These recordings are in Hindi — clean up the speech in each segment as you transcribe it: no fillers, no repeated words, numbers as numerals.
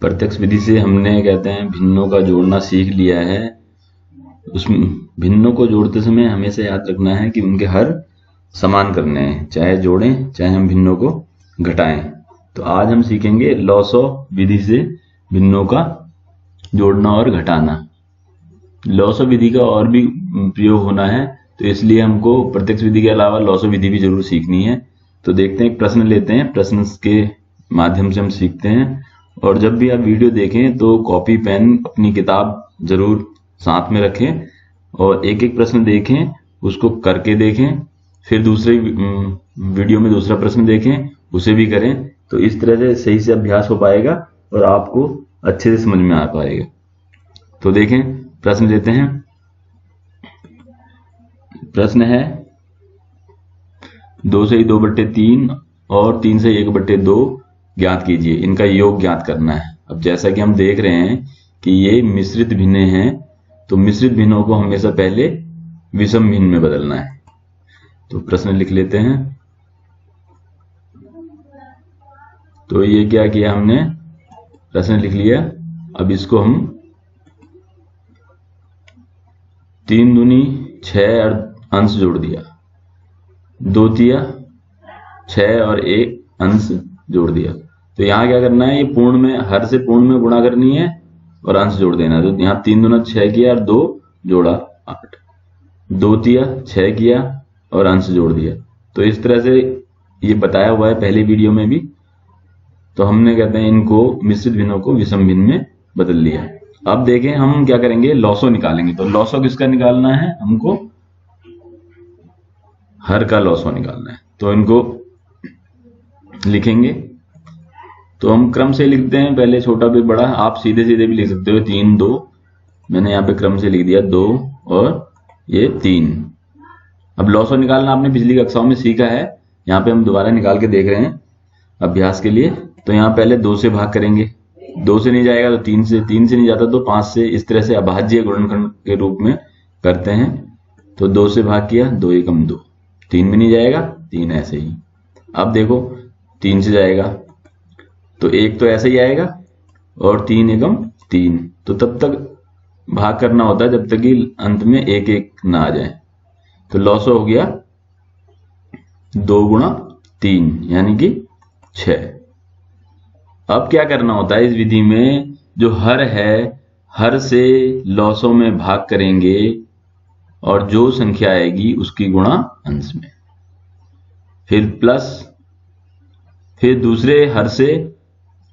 प्रत्यक्ष विधि से हमने कहते हैं भिन्नों का जोड़ना सीख लिया है। उसमें भिन्नों को जोड़ते समय हमेशा याद रखना है कि उनके हर समान करने हैं, चाहे जोड़ें चाहे हम भिन्नों को घटाएं। तो आज हम सीखेंगे लॉसो विधि से भिन्नों का जोड़ना और घटाना। लॉसो विधि का और भी प्रयोग होना है, तो इसलिए हमको प्रत्यक्ष विधि के अलावा लॉसो विधि भी जरूर सीखनी है। तो देखते हैं, एक प्रश्न लेते हैं, प्रश्न के माध्यम से हम सीखते हैं। और जब भी आप वीडियो देखें तो कॉपी पेन अपनी किताब जरूर साथ में रखें और एक एक प्रश्न देखें, उसको करके देखें, फिर दूसरे वीडियो में दूसरा प्रश्न देखें, उसे भी करें। तो इस तरह से सही से अभ्यास हो पाएगा और आपको अच्छे से समझ में आ पाएगा। तो देखें, प्रश्न लेते हैं। प्रश्न है 2 से 2/3 और 3 से 1/2 ज्ञात कीजिए, इनका योग ज्ञात करना है। अब जैसा कि हम देख रहे हैं कि ये मिश्रित भिन्ने हैं, तो मिश्रित भिन्नों को हमेशा पहले विषम भिन्न में बदलना है। तो प्रश्न लिख लेते हैं। तो ये क्या किया हमने, प्रश्न लिख लिया। अब इसको हम 3 दूनी 6 और अंश जोड़ दिया, 2 तिया 6 और 1 अंश जोड़ दिया। तो यहां क्या करना है, ये पूर्ण में, हर से पूर्ण में गुणा करनी है और अंश जोड़ देना। तो यहाँ 3 दूना 6 किया और 2 जोड़ा 8, 2 तिया 6 किया और अंश जोड़ दिया। तो इस तरह से ये बताया हुआ है पहले वीडियो में भी। तो हमने कहते हैं इनको मिश्रित भिन्नों को विषम भिन्न में बदल लिया। अब देखें हम क्या करेंगे, लॉसो निकालेंगे। तो लॉसो किसका निकालना है, हमको हर का लॉसो निकालना है। तो इनको लिखेंगे। तो हम क्रम से लिखते हैं, पहले छोटा फिर बड़ा। आप सीधे सीधे भी लिख सकते हो, 3 2, मैंने यहाँ पे क्रम से लिख दिया 2 और ये 3। अब लॉसो निकालना आपने पिछली कक्षाओं में सीखा है, यहाँ पे हम दोबारा निकाल के देख रहे हैं अभ्यास के लिए। तो यहाँ पहले 2 से भाग करेंगे, 2 से नहीं जाएगा तो 3 से, 3 से नहीं जाता तो 5 से, इस तरह से अभाज्य गुणनखंड के रूप में करते हैं। तो 2 से भाग किया, 2 एकम 2, 3 में नहीं जाएगा, 3 ऐसे ही। अब देखो 3 से जाएगा तो 1 तो ऐसे ही आएगा और 3 एकम 3। तो तब तक भाग करना होता है जब तक कि अंत में 1 1 ना आ जाए। तो लॉसो हो गया 2 गुणा 3 यानी कि 6। अब क्या करना होता है इस विधि में, जो हर है, हर से लॉसो में भाग करेंगे और जो संख्या आएगी उसकी गुणा अंश में, फिर प्लस, फिर दूसरे हर से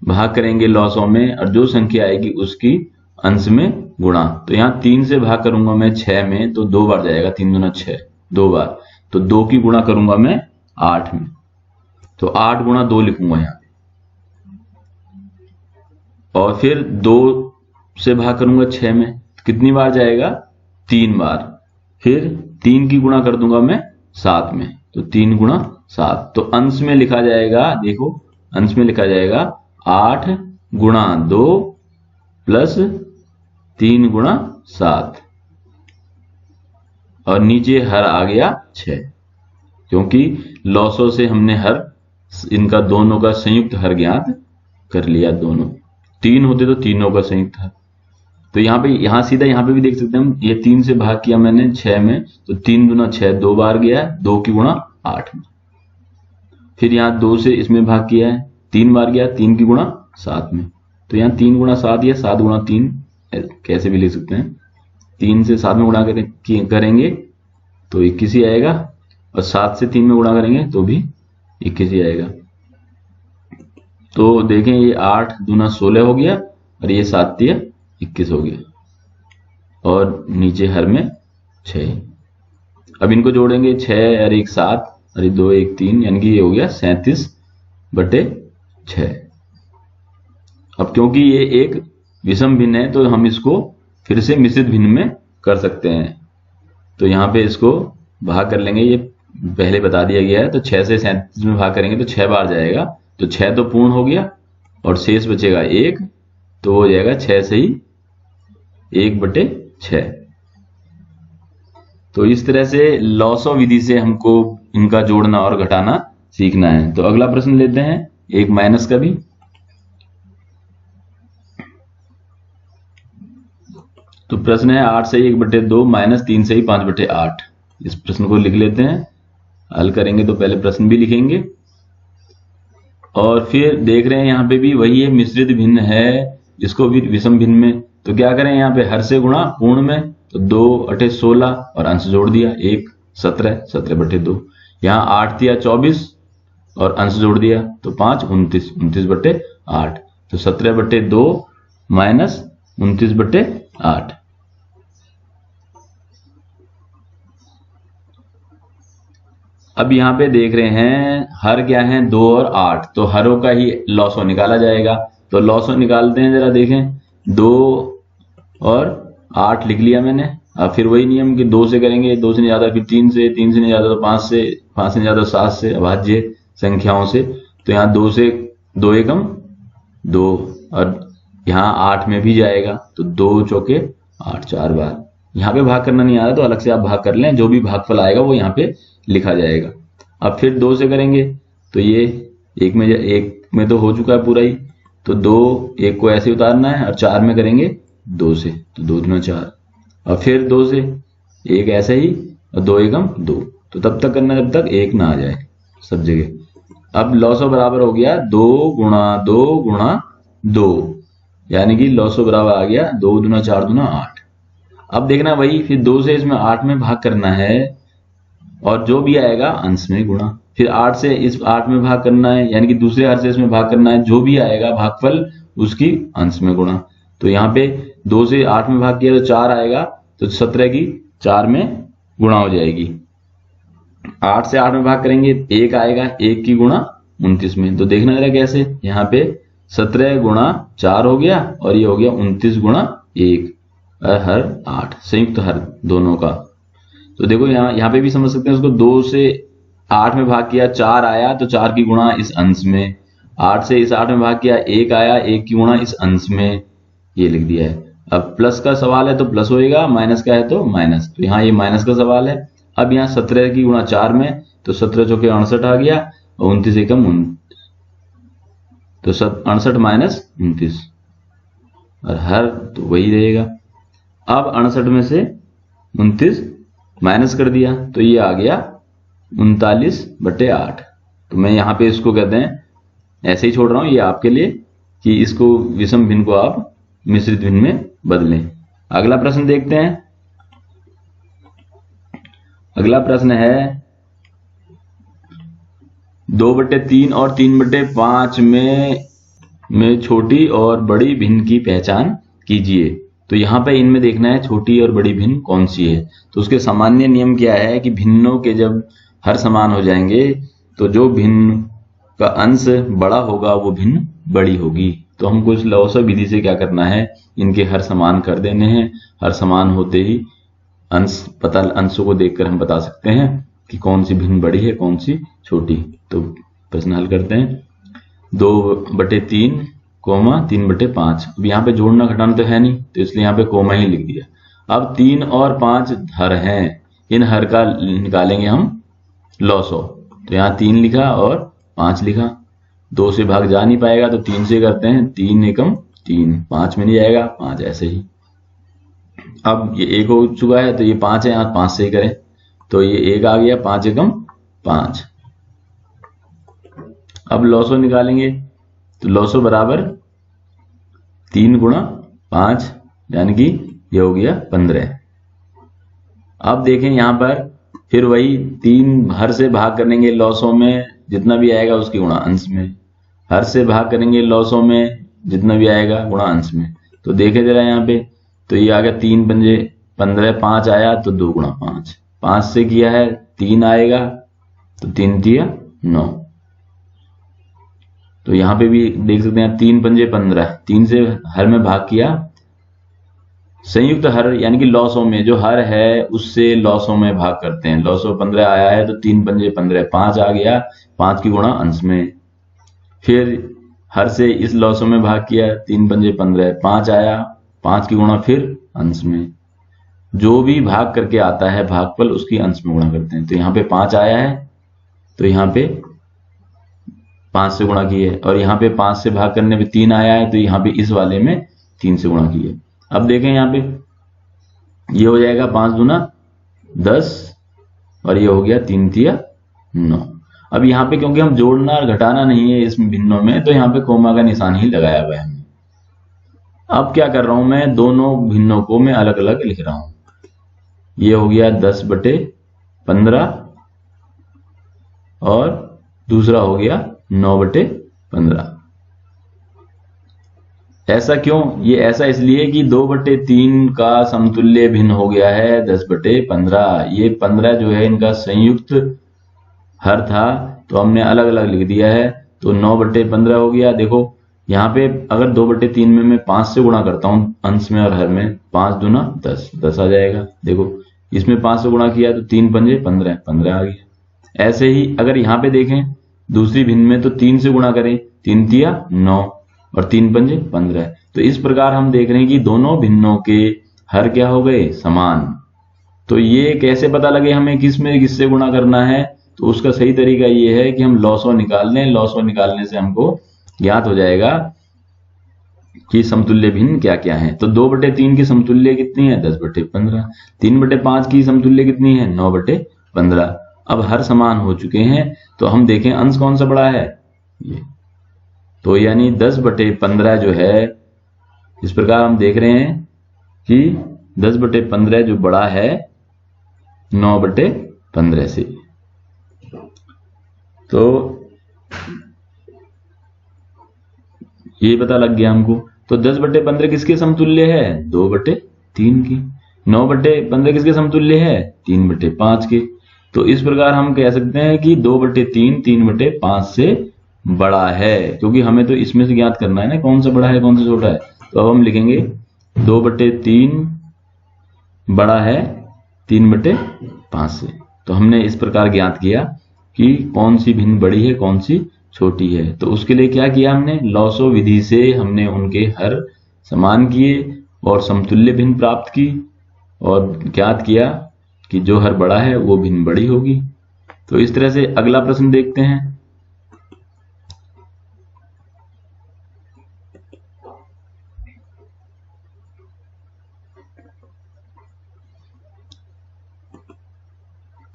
भाग करेंगे लॉसो में और जो संख्या आएगी उसकी अंश में गुणा। तो यहां 3 से भाग करूंगा मैं 6 में, तो 2 बार जाएगा, 3 दूना 6, 2 बार। तो 2 की गुणा करूंगा मैं 8 में, तो 8 गुणा 2 लिखूंगा यहां। और फिर 2 से भाग करूंगा 6 में, कितनी बार जाएगा, 3 बार। फिर 3 की गुणा कर दूंगा मैं 7 में, तो 3 गुणा 7। तो अंश में लिखा जाएगा, देखो अंश में लिखा जाएगा 8 गुणा 2 प्लस 3 गुणा 7 और नीचे हर आ गया 6, क्योंकि लॉसो से हमने हर, इनका दोनों का संयुक्त हर ज्ञात कर लिया। दोनों 3 होते तो तीनों का संयुक्त हर। तो यहाँ पे, यहाँ सीधा यहाँ पे भी देख सकते हैं हम, ये 3 से भाग किया मैंने 6 में, तो 3 दूना 6, 2 बार गया, 2 की गुणा 8 में। फिर यहाँ 2 से इसमें भाग किया है, 3 बार गया, 3 की गुणा 7 में। तो यहाँ 3 गुणा 7 या 7 गुणा 3 कैसे भी लिख सकते हैं। 3 से 7 में गुणा करेंगे तो 21 ही आएगा, और 7 से 3 में गुणा करेंगे तो भी 21 ही आएगा। तो देखें ये 8 दूना 16 हो गया और ये 7 तिया 21 हो गया, और नीचे हर में 6। अब इनको जोड़ेंगे, 6 और 1 7 और 2 1 3, यानी कि ये हो गया 37/6। अब क्योंकि ये एक विषम भिन्न है तो हम इसको फिर से मिश्रित भिन्न में कर सकते हैं। तो यहाँ पे इसको भाग कर लेंगे, ये पहले बता दिया गया है। तो 6 से 37 में भाग करेंगे तो 6 बार जाएगा, तो 6 तो पूर्ण हो गया और शेष बचेगा 1, तो हो जाएगा 6 से ही 1/6। तो इस तरह से लॉसो विधि से हमको इनका जोड़ना और घटाना सीखना है। तो अगला प्रश्न लेते हैं, एक माइनस का भी। तो प्रश्न है 8 से 1/2 माइनस 3 से 5/8। इस प्रश्न को लिख लेते हैं। हल करेंगे तो पहले प्रश्न भी लिखेंगे और फिर देख रहे हैं यहाँ पे भी वही है, मिश्रित भिन्न है, इसको भी विषम भिन्न में। तो क्या करें, यहाँ पे हर से गुणा पूर्ण में, तो 2 × 16 और अंश जोड़ दिया 1 17 17/2। यहाँ 8 दिया 24 और अंश जोड़ दिया तो 5 29 29/8। तो 17/2 माइनस 29/8। अब यहाँ पे देख रहे हैं हर क्या है 2 और 8, तो हरों का ही लॉसो निकाला जाएगा। तो लॉसो निकालते हैं, जरा देखें। 2 और 8 लिख लिया मैंने। अब फिर वही नियम कि 2 से करेंगे, 2 से नहीं ज्यादा, फिर 3 से, 3 से नहीं ज्यादा तो 5 से, 5 से नहीं ज्यादा 7 से, अभाज्य संख्याओं से। तो यहाँ 2 से 2 एकम 2 और यहाँ 8 में भी जाएगा तो 2 चौके 8 4 बार। यहाँ पे भाग करना नहीं आ रहा तो अलग से आप भाग कर लें, जो भी भागफल आएगा वो यहाँ पे लिखा जाएगा। अब फिर 2 से करेंगे तो ये एक में तो हो चुका है पूरा ही, तो 2 1 को ऐसे उतारना है और 4 में करेंगे 2 से, तो 2 दूना 4। और फिर 2 से 1 ऐसे ही और 2 एकम 2, तो तब तक करना जब तक 1 ना आ जाए सब जगह। अब लॉसो बराबर हो गया 2 × 2 × 2, यानी कि लॉसो बराबर आ गया 2 दूना 4 दूना 8। अब देखना वही, फिर 2 से इसमें 8 में भाग करना है और जो भी आएगा अंश में गुणा। फिर 8 से इस 8 में भाग करना है, यानी कि दूसरे हर से इसमें भाग करना है, जो भी आएगा भागफल उसकी अंश में गुणा। तो यहाँ पे 2 से 8 में भाग किया तो 4 आएगा, तो 17 की 4 में गुणा हो जाएगी। 8 से 8 में भाग करेंगे 1 आएगा, 1 की गुणा 29 में। तो देखना जरा कैसे, यहाँ पे 17 × 4 हो गया और ये हो गया 29 × 1 हर 8, संयुक्त हर दोनों का। तो देखो यहाँ पे भी समझ सकते हैं उसको। 2 से 8 में भाग किया 4 आया तो 4 की गुणा इस अंश में। 8 से इस 8 में भाग किया 1 आया, 1 की गुणा इस अंश में, ये लिख दिया है। अब प्लस का सवाल है तो प्लस होएगा, माइनस का है तो माइनस, तो यहाँ ये माइनस का सवाल है। अब यहाँ 17 की गुणा 4 में, तो 17 चौके 68 आ गया और 29 एकम 29, तो 68 माइनस 29 और हर तो वही रहेगा। अब 68 में से 29 माइनस कर दिया तो ये आ गया 39/8। तो मैं यहाँ पे इसको कहते हैं, ऐसे ही छोड़ रहा हूं ये आपके लिए कि इसको विषम भिन्न को आप मिश्रित भिन्न में बदलें। अगला प्रश्न देखते हैं। अगला प्रश्न है 2/3 और 3/5 में छोटी और बड़ी भिन्न की पहचान कीजिए। तो यहाँ पे इनमें देखना है छोटी और बड़ी भिन्न कौन सी है। तो उसके सामान्य नियम क्या है कि भिन्नों के जब हर समान हो जाएंगे तो जो भिन्न का अंश बड़ा होगा वो भिन्न बड़ी होगी। तो हमको इस लॉसो विधि से क्या करना है, इनके हर समान कर देने हैं। हर समान होते ही अंशों को देखकर हम बता सकते हैं कि कौन सी भिन्न बड़ी है कौन सी छोटी। तो प्रश्न हल करते हैं। 2/3 3/5। अब यहाँ पे जोड़ना घटाना तो है नहीं, तो इसलिए यहाँ पे कोमा ही लिख दिया। अब 3 और 5 हर हैं, इन हर का निकालेंगे हम लॉसो। तो यहाँ 3 लिखा और 5 लिखा। 2 से भाग जा नहीं पाएगा तो 3 से करते हैं, 3 एकम 3, 5 में नहीं जाएगा 5 ऐसे ही। अब ये 1 हो चुका है तो ये 5 है, यहाँ 5 से ही करें तो ये 1 आ गया, 5 एकम 5। अब लॉसो निकालेंगे तो लॉसो बराबर 3 × 5, यानी कि ये हो गया 15। अब देखें यहाँ पर फिर वही 3 हर से भाग करेंगे लॉसो में, जितना भी आएगा उसकी गुणा अंश में। हर से भाग करेंगे लॉसो में, जितना भी आएगा गुणा अंश में। तो देखे जरा यहाँ पे, तो ये आ गया 3 पंजे 15, 5 आया तो 2 × 5, 5 से किया है 3 आएगा तो 3 दिया 9। तो यहाँ पे भी देख सकते हैं 3 पंजे 15, 3 से हर में भाग किया, संयुक्त हर यानी कि लॉसो में जो हर है उससे लॉसो में भाग करते हैं। लॉसो 15 आया है तो 3 पंजे 15, 5 आ गया, 5 की गुणा अंश में। फिर हर से इस लॉसो में भाग किया, 3 पंजे 15, 5 आया, 5 की गुणा फिर अंश में। जो भी भाग करके आता है भागफल उसकी अंश में गुणा करते हैं। तो यहाँ पे 5 आया है तो यहाँ पे 5 से गुणा किए, और यहाँ पे 5 से भाग करने पे 3 आया है तो यहाँ पे इस वाले में 3 से गुणा किए। अब देखें यहाँ पे ये हो जाएगा 5 दूना 10 और ये हो गया 3 तिया 9। अब यहाँ पे क्योंकि हम जोड़ना और घटाना नहीं है इसमें भिन्नों में, तो यहाँ पे कोमा का निशान ही लगाया हुआ है हमने। अब क्या कर रहा हूं मैं, दोनों भिन्नों को मैं अलग अलग लिख रहा हूं। ये हो गया 10/15 और दूसरा हो गया 9/15। ऐसा क्यों? ये ऐसा इसलिए कि 2/3 का समतुल्य भिन्न हो गया है 10/15। ये 15 जो है इनका संयुक्त हर था, तो हमने अलग अलग लिख दिया है, तो 9/15 हो गया। देखो यहाँ पे अगर 2/3 में मैं 5 से गुणा करता हूं अंश में और हर में, 5 दूना 10, 10 आ जाएगा। देखो इसमें 5 से गुणा किया तो 3 पंजे 15, 15 आ गया। ऐसे ही अगर यहाँ पे देखें दूसरी भिन्न में, तो 3 से गुणा करें, 3 तिया 9 और 3 पंजे 15। तो इस प्रकार हम देख रहे हैं कि दोनों भिन्नों के हर क्या हो गए, समान। तो ये कैसे पता लगे हमें किस में किससे गुणा करना है? तो उसका सही तरीका ये है कि हम लॉसो निकाल लें। लॉसो निकालने से हमको ज्ञात हो जाएगा कि समतुल्य भिन्न क्या क्या है। तो 2/3 की समतुल्य कितनी है, 10/15। 3/5 की समतुल्य कितनी है, 9/15। अब हर समान हो चुके हैं, तो हम देखें अंश कौन सा बड़ा है, ये। तो यानी 10/15 जो है, इस प्रकार हम देख रहे हैं कि 10/15 जो बड़ा है 9/15 से। तो ये पता लग गया हमको। तो 10/15 किसके समतुल्य है, 2/3 की। 9/15 किसके समतुल्य है, 3/5 के। तो इस प्रकार हम कह सकते हैं कि 2/3 3/5 से बड़ा है, क्योंकि हमें तो इसमें से ज्ञात करना है ना कौन सा बड़ा है कौन सा छोटा है। तो अब हम लिखेंगे 2/3 बड़ा है 3/5 से। तो हमने इस प्रकार ज्ञात किया कि कौन सी भिन्न बड़ी है कौन सी छोटी है। तो उसके लिए क्या किया हमने, लॉसो विधि से हमने उनके हर समान किए और समतुल्य भिन्न प्राप्त की और ज्ञात किया कि जो हर बड़ा है वो भिन्न बड़ी होगी। तो इस तरह से अगला प्रश्न देखते हैं।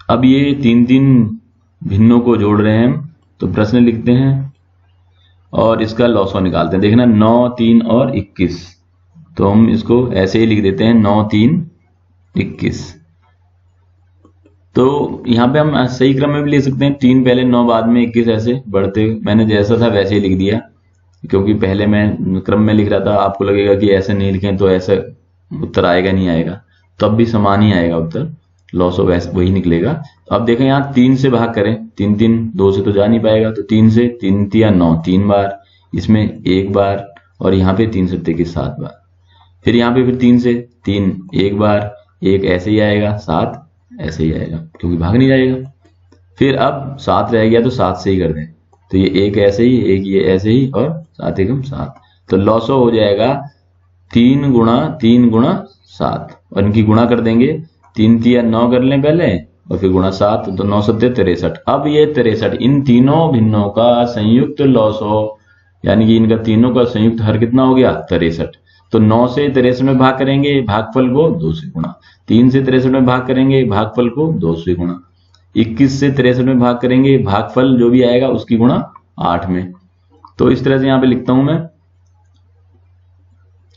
अब ये 3 भिन्नों को जोड़ रहे हैं हम, तो प्रश्न लिखते हैं और इसका लॉसो निकालते हैं। देखना 9, 3 और 21, तो हम इसको ऐसे ही लिख देते हैं 9, 3, 21। तो यहाँ पे हम सही क्रम में भी लिख सकते हैं, 3 पहले 9 बाद में 21, ऐसे बढ़ते। मैंने जैसा था वैसे ही लिख दिया, क्योंकि पहले मैं क्रम में लिख रहा था। आपको लगेगा कि ऐसे नहीं लिखें तो ऐसा उत्तर आएगा नहीं आएगा, तब भी समान ही आएगा उत्तर, लॉसो वैसे वही निकलेगा। तो अब देखें यहाँ 3 से भाग करें, 3 3 2 से तो जा नहीं पाएगा, तो 3 से 3 तिया 9 3 बार, इसमें 1 बार और यहाँ पे 3 7 की 7 बार। फिर यहाँ पे फिर 3 से 3 1 बार, 1 ऐसे ही आएगा, 7 ऐसे ही आएगा क्योंकि भाग नहीं जाएगा। फिर अब 7 रह गया तो 7 से ही कर दें, तो ये 1 ऐसे ही, 1 ये ऐसे ही और 7 एकम 7। तो लॉसो हो जाएगा 3 गुणा 3 गुणा 7 और इनकी गुणा कर देंगे, 3 तिया 9 कर लें पहले और फिर गुणा 7, तो 9 7 63। अब ये 63 इन तीनों भिन्नों का संयुक्त लॉसो, यानी कि इनका तीनों का संयुक्त हर कितना हो गया, 63। तो 9 से 63 में भाग करेंगे, भागफल को 2 से गुणा। 3 से 63 में भाग करेंगे, भागफल को 2 से गुणा। 21 से 63 में भाग करेंगे, भागफल जो भी आएगा उसकी गुणा 8 में। तो इस तरह से यहां पे लिखता हूं मैं,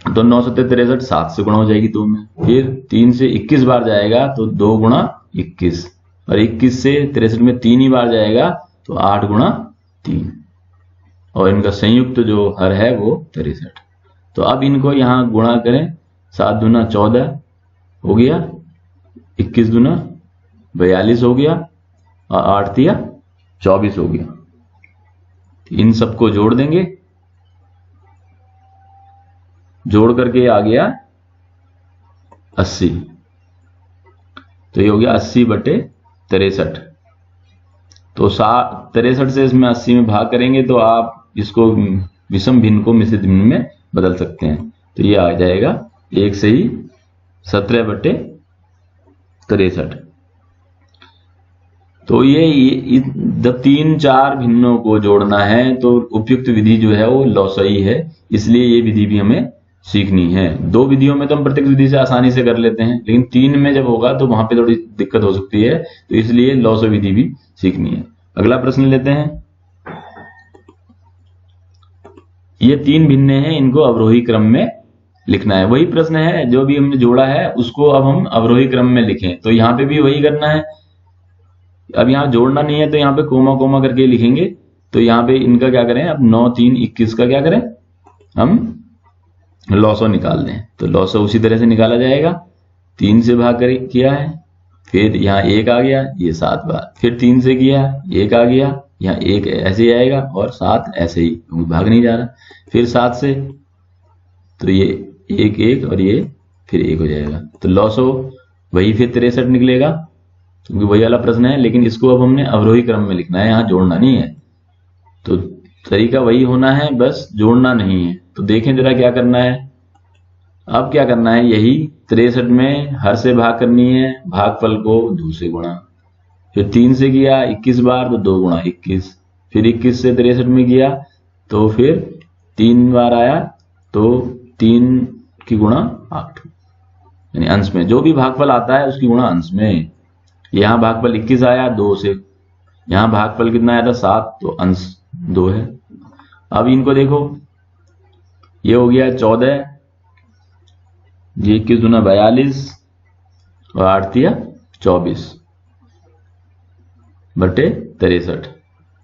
तो 9 7 63 7 से गुणा हो जाएगी 2 में। फिर 3 से 21 बार जाएगा तो 2 गुणा 21 और 21 से 63 में 3 ही बार जाएगा तो 8 गुणा 3 और इनका संयुक्त जो हर है वो 63। तो अब इनको यहां गुणा करें, 7 दूना 14 हो गया, 21 दूना 42 हो गया और 8 तिया 24 हो गया। इन सबको जोड़ देंगे, जोड़ करके आ गया 80। तो ये हो गया 80/63। तो 63 से इसमें 80 में भाग करेंगे तो आप इसको विषम भिन्न को मिश्रित भिन्न में बदल सकते हैं। तो ये आ जाएगा 1 से ही 17/63। तो ये जब 3 4 भिन्नों को जोड़ना है तो उपयुक्त विधि जो है वो लॉसई है, इसलिए ये विधि भी हमें सीखनी है। 2 विधियों में तो हम प्रत्यक्ष विधि से आसानी से कर लेते हैं, लेकिन 3 में जब होगा तो वहां पे थोड़ी दिक्कत हो सकती है, तो इसलिए लॉसो विधि भी सीखनी है। अगला प्रश्न लेते हैं। ये 3 भिन्न हैं, इनको अवरोही क्रम में लिखना है। वही प्रश्न है जो भी हमने जोड़ा है उसको अब हम अवरोही क्रम में लिखें, तो यहाँ पे भी वही करना है। अब यहाँ जोड़ना नहीं है तो यहाँ पे कोमा कोमा करके लिखेंगे। तो यहाँ पे इनका क्या करें, अब 9 3 21 का क्या करें, हम लॉसो निकाल दें। तो लॉसो उसी तरह से निकाला जाएगा, 3 से भाग कर किया है, फिर यहाँ 1 आ गया, ये 7 बार, फिर 3 से किया, 1 आ गया, यहाँ 1 ऐसे ही आएगा और 7 ऐसे ही, भाग नहीं जा रहा। फिर 7 से तो ये 1 1 और ये फिर 1 हो जाएगा। तो लॉसो वही फिर 63 निकलेगा, क्योंकि वही वाला प्रश्न है, लेकिन इसको अब हमने अवरोही क्रम में लिखना है, यहाँ जोड़ना नहीं है। तो तरीका वही होना है, बस जोड़ना नहीं है। तो देखें जरा क्या करना है। अब क्या करना है, यही 63 में हर से भाग करनी है, भागफल को 2 से गुणा, फिर 3 से किया 21 बार तो 2 गुणा 21, फिर 21 से 63 में किया तो फिर 3 बार आया तो 3 की गुणा 8, यानी अंश में जो भी भागफल आता है उसकी गुणा अंश में। यहां भागफल 21 आया 2 से, यहां भागफल कितना आया था 7, तो अंश 2 है। अब इनको देखो, ये हो गया 14, ये 21 दूना 42 और 8 तिया 24 बटे 63।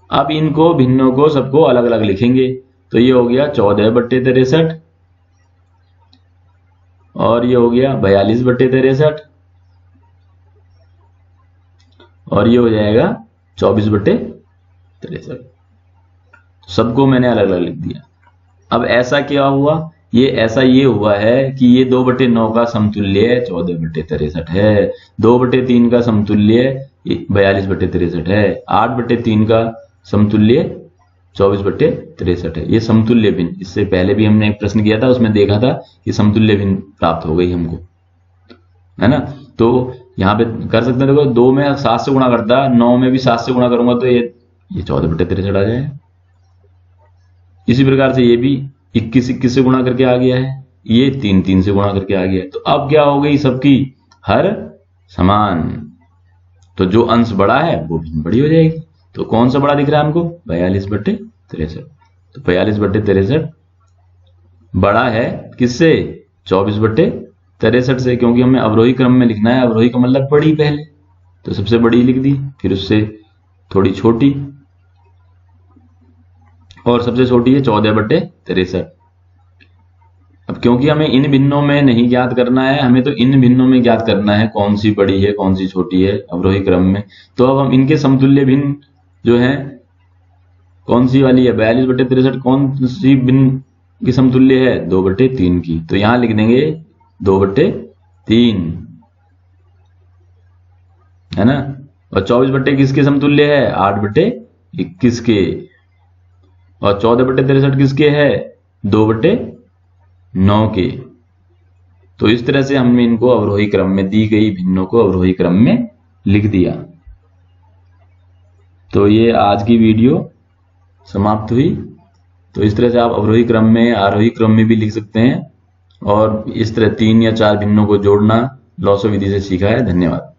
अब इनको भिन्नों को सबको अलग अलग लिखेंगे। तो ये हो गया 14 बटे 63 और ये हो गया 42 बटे 63 और ये हो जाएगा 24 बटे 63। सबको मैंने अलग अलग लिख दिया। अब ऐसा क्या हुआ, ये ऐसा ये हुआ है कि ये 2 बटे 9 का समतुल्य 14 बटे 63 है, 2 बटे 3 का समतुल्य 42 बटे 63 है, 8 बटे 3 का समतुल्य 24 बटे 63 है। ये समतुल्य भिन्न, इससे पहले भी हमने एक प्रश्न किया था, उसमें देखा था कि समतुल्य भिन्न प्राप्त हो गई हमको, है ना। तो यहाँ पे कर सकते हैं, देखो 2 में 7 से गुणा करता, 9 में भी 7 से गुणा करूंगा तो ये 14 बटे 63 आ जाएगा। इसी प्रकार से ये भी 21 21 से गुणा करके आ गया है, ये 3 3 से गुणा करके आ गया है। तो अब क्या हो गई, सबकी हर समान, तो जो अंश बड़ा है वो भी बड़ी हो जाएगी। तो कौन सा बड़ा दिख रहा है हमको, 42 बटे 63। तो 42 बटे 63 बड़ा है किससे, 24 बटे 63 से, क्योंकि हमें अवरोही क्रम में लिखना है। अवरोही का मतलब बड़ी पहले, तो सबसे बड़ी लिख दी, फिर उससे थोड़ी छोटी, और सबसे छोटी है 14 बटे 63। अब क्योंकि हमें इन भिन्नों में नहीं ज्ञात करना है, हमें तो इन भिन्नों में ज्ञात करना है कौन सी बड़ी है कौन सी छोटी है अवरोही क्रम में। तो अब हम इनके समतुल्य भिन्न जो है, कौन सी वाली है 42 बटे 63, कौन सी भिन्न की समतुल्य है 2 बटे 3 की। तो यहां लिख देंगे 2 बटे 3, है ना। और 24 बटे किसके समतुल्य है, 8 बटे 21 के, और 14 बटे 63 किसके है, 2 बटे 9 के। तो इस तरह से हमने इनको अवरोही क्रम में, दी गई भिन्नों को अवरोही क्रम में लिख दिया। तो ये आज की वीडियो समाप्त हुई। तो इस तरह से आप अवरोही क्रम में, आरोही क्रम में भी लिख सकते हैं, और इस तरह 3 या 4 भिन्नों को जोड़ना लॉसो विधि से सीखा है। धन्यवाद।